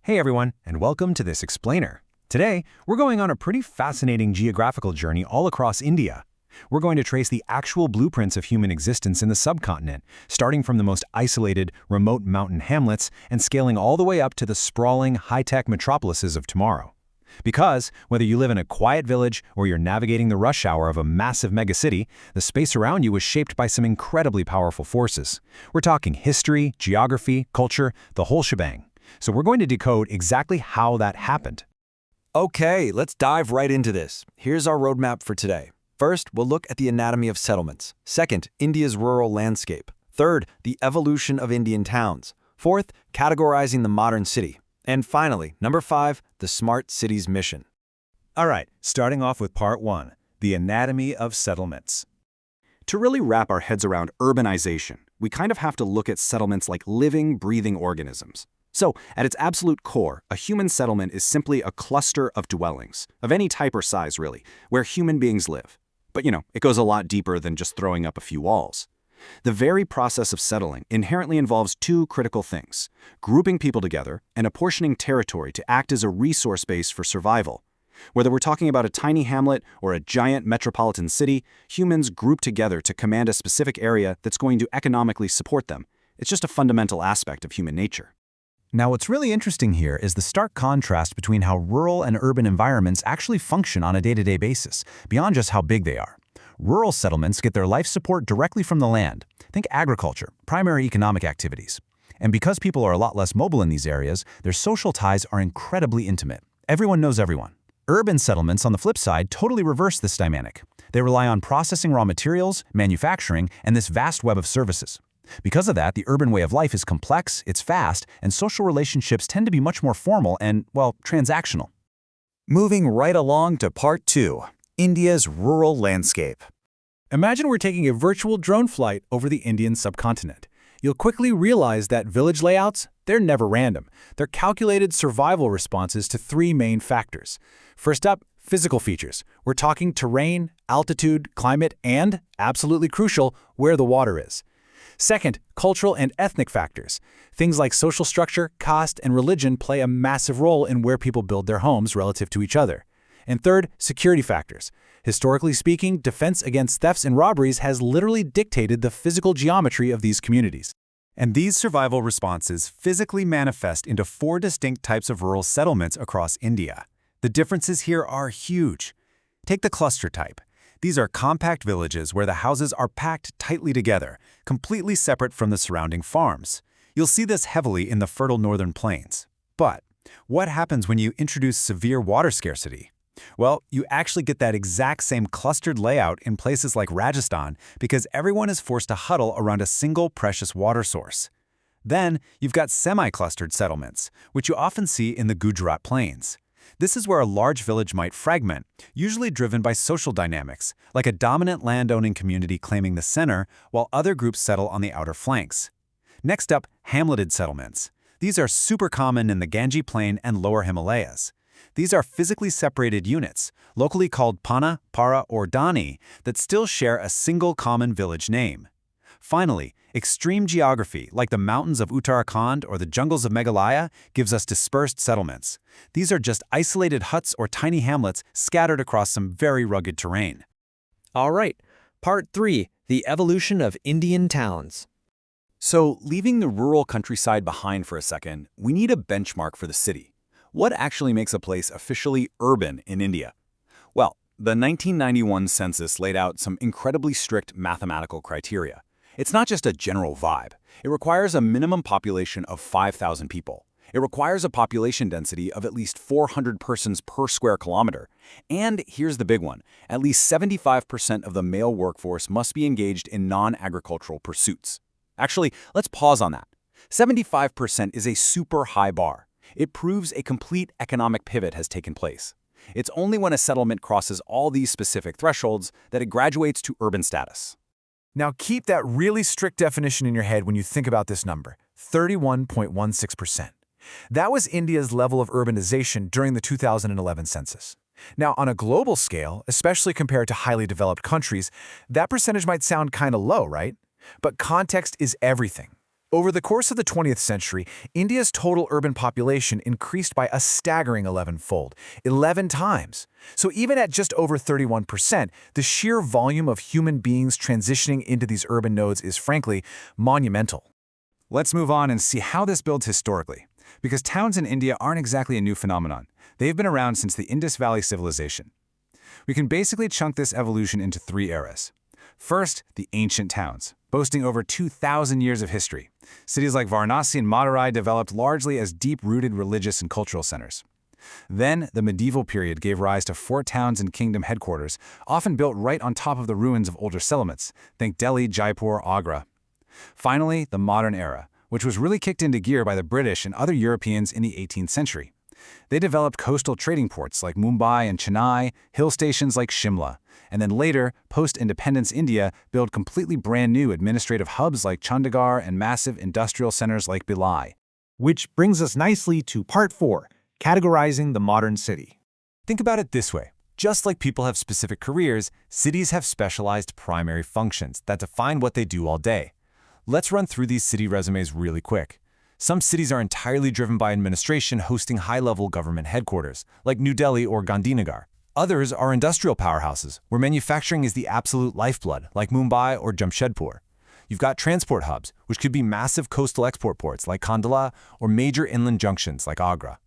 Hey everyone, and welcome to this explainer. Today, we're going on a pretty fascinating geographical journey all across India. We're going to trace the actual blueprints of human existence in the subcontinent, starting from the most isolated, remote mountain hamlets and scaling all the way up to the sprawling, high-tech metropolises of tomorrow. Because, whether you live in a quiet village or you're navigating the rush hour of a massive megacity, the space around you was shaped by some incredibly powerful forces. We're talking history, geography, culture, the whole shebang. So we're going to decode exactly how that happened. Okay, let's dive right into this. Here's our roadmap for today. First, we'll look at the anatomy of settlements. Second, India's rural landscape. Third, the evolution of Indian towns. Fourth, categorizing the modern city. And finally, number 5, the smart cities mission. All right, starting off with part 1, the anatomy of settlements. To really wrap our heads around urbanization, we kind of have to look at settlements like living, breathing organisms. So, at its absolute core, a human settlement is simply a cluster of dwellings, of any type or size really, where human beings live. But it goes a lot deeper than just throwing up a few walls. The very process of settling inherently involves two critical things: grouping people together and apportioning territory to act as a resource base for survival. Whether we're talking about a tiny hamlet or a giant metropolitan city, humans group together to command a specific area that's going to economically support them. It's just a fundamental aspect of human nature. Now, what's really interesting here is the stark contrast between how rural and urban environments actually function on a day-to-day basis, beyond just how big they are. Rural settlements get their life support directly from the land. Think agriculture, primary economic activities. And because people are a lot less mobile in these areas, their social ties are incredibly intimate. Everyone knows everyone. Urban settlements, on the flip side, totally reverse this dynamic. They rely on processing raw materials, manufacturing, and this vast web of services. Because of that, the urban way of life is complex, it's fast, and social relationships tend to be much more formal and, well, transactional. Moving right along to part 2, India's rural landscape. Imagine we're taking a virtual drone flight over the Indian subcontinent. You'll quickly realize that village layouts, they're never random. They're calculated survival responses to 3 main factors. First up, physical features. We're talking terrain, altitude, climate, and, absolutely crucial, where the water is. Second, cultural and ethnic factors. Things like social structure, caste, and religion play a massive role in where people build their homes relative to each other. And third, security factors. Historically speaking, defense against thefts and robberies has literally dictated the physical geometry of these communities. And these survival responses physically manifest into 4 distinct types of rural settlements across India. The differences here are huge. Take the cluster type. These are compact villages where the houses are packed tightly together, completely separate from the surrounding farms. You'll see this heavily in the fertile northern plains. But what happens when you introduce severe water scarcity? Well, you actually get that exact same clustered layout in places like Rajasthan because everyone is forced to huddle around a single precious water source. Then, you've got semi-clustered settlements, which you often see in the Gujarat plains. This is where a large village might fragment, usually driven by social dynamics, like a dominant landowning community claiming the center, while other groups settle on the outer flanks. Next up, hamleted settlements. These are super common in the Ganges Plain and lower Himalayas. These are physically separated units, locally called Pana, Para, or Dani, that still share a single common village name. Finally, extreme geography, like the mountains of Uttarakhand or the jungles of Meghalaya, gives us dispersed settlements. These are just isolated huts or tiny hamlets scattered across some very rugged terrain. All right, part 3, the evolution of Indian towns. So, leaving the rural countryside behind for a second, we need a benchmark for the city. What actually makes a place officially urban in India? Well, the 1991 census laid out some incredibly strict mathematical criteria. It's not just a general vibe. It requires a minimum population of 5,000 people. It requires a population density of at least 400 persons per square kilometer. And here's the big one. At least 75% of the male workforce must be engaged in non-agricultural pursuits. Actually, let's pause on that. 75% is a super high bar. It proves a complete economic pivot has taken place. It's only when a settlement crosses all these specific thresholds that it graduates to urban status. Now, keep that really strict definition in your head when you think about this number, 31.16%. That was India's level of urbanization during the 2011 census. Now, on a global scale, especially compared to highly developed countries, that percentage might sound kind of low, right? But context is everything. Over the course of the 20th century, India's total urban population increased by a staggering 11-fold, 11 times. So even at just over 31%, the sheer volume of human beings transitioning into these urban nodes is frankly monumental. Let's move on and see how this builds historically. Because towns in India aren't exactly a new phenomenon. They've been around since the Indus Valley civilization. We can basically chunk this evolution into 3 eras. First, the ancient towns, boasting over 2,000 years of history. Cities like Varanasi and Madurai developed largely as deep-rooted religious and cultural centers. Then, the medieval period gave rise to fort towns and kingdom headquarters, often built right on top of the ruins of older settlements. Think Delhi, Jaipur, Agra. Finally, the modern era, which was really kicked into gear by the British and other Europeans in the 18th century. They developed coastal trading ports like Mumbai and Chennai, hill stations like Shimla, and then later, post-independence India built completely brand new administrative hubs like Chandigarh and massive industrial centers like Bhilai. Which brings us nicely to Part 4, categorizing the modern city. Think about it this way. Just like people have specific careers, cities have specialized primary functions that define what they do all day. Let's run through these city resumes really quick. Some cities are entirely driven by administration hosting high-level government headquarters, like New Delhi or Gandhinagar. Others are industrial powerhouses, where manufacturing is the absolute lifeblood, like Mumbai or Jamshedpur. You've got transport hubs, which could be massive coastal export ports like Kandala or major inland junctions like Agra.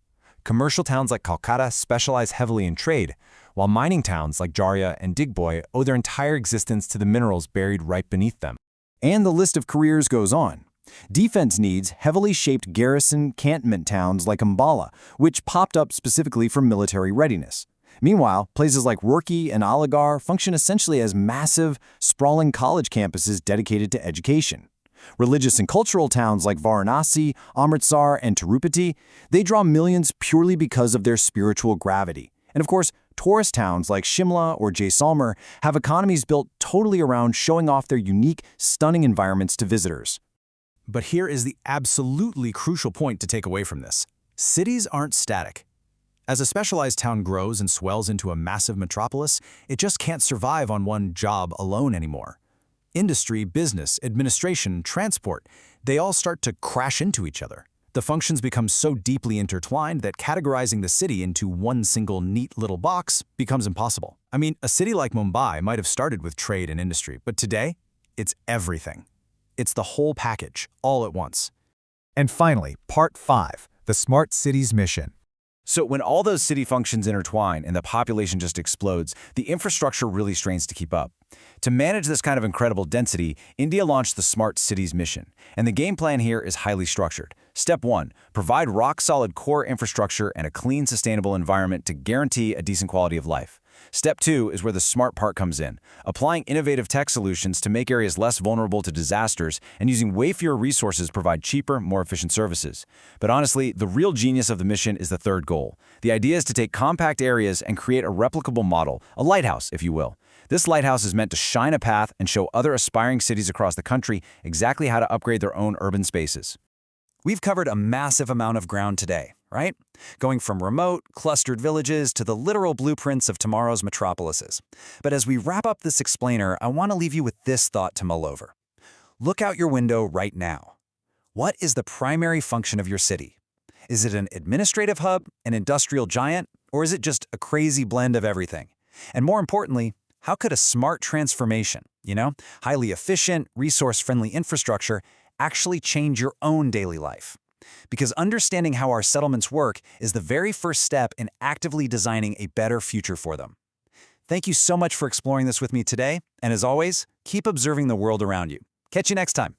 Commercial towns like Kolkata specialize heavily in trade, while mining towns like Jharia and Digboi owe their entire existence to the minerals buried right beneath them. And the list of careers goes on. Defense needs heavily shaped garrison cantonment towns like Ambala, which popped up specifically for military readiness. Meanwhile, places like Roorkee and Aligarh function essentially as massive, sprawling college campuses dedicated to education. Religious and cultural towns like Varanasi, Amritsar, and Tirupati, they draw millions purely because of their spiritual gravity. And of course, tourist towns like Shimla or Jaisalmer have economies built totally around showing off their unique, stunning environments to visitors. But here is the absolutely crucial point to take away from this. Cities aren't static. As a specialized town grows and swells into a massive metropolis, it just can't survive on one job alone anymore. Industry, business, administration, transport, they all start to crash into each other. The functions become so deeply intertwined that categorizing the city into one single neat little box becomes impossible. I mean, a city like Mumbai might have started with trade and industry, but today, it's everything. It's the whole package, all at once. And finally, Part 5, the Smart Cities Mission. So when all those city functions intertwine and the population just explodes, the infrastructure really strains to keep up. To manage this kind of incredible density, India launched the Smart Cities Mission. And the game plan here is highly structured. Step 1, provide rock-solid core infrastructure and a clean, sustainable environment to guarantee a decent quality of life. Step 2 is where the smart part comes in, applying innovative tech solutions to make areas less vulnerable to disasters and using way fewer resources to provide cheaper, more efficient services. But honestly, the real genius of the mission is the third goal. The idea is to take compact areas and create a replicable model, a lighthouse, if you will. This lighthouse is meant to shine a path and show other aspiring cities across the country exactly how to upgrade their own urban spaces. We've covered a massive amount of ground today, right? Going from remote, clustered villages to the literal blueprints of tomorrow's metropolises. But as we wrap up this explainer, I want to leave you with this thought to mull over. Look out your window right now. What is the primary function of your city? Is it an administrative hub, an industrial giant, or is it just a crazy blend of everything? And more importantly, how could a smart transformation, highly efficient, resource-friendly infrastructure actually change your own daily life? Because understanding how our settlements work is the very first step in actively designing a better future for them. Thank you so much for exploring this with me today, and as always, keep observing the world around you. Catch you next time.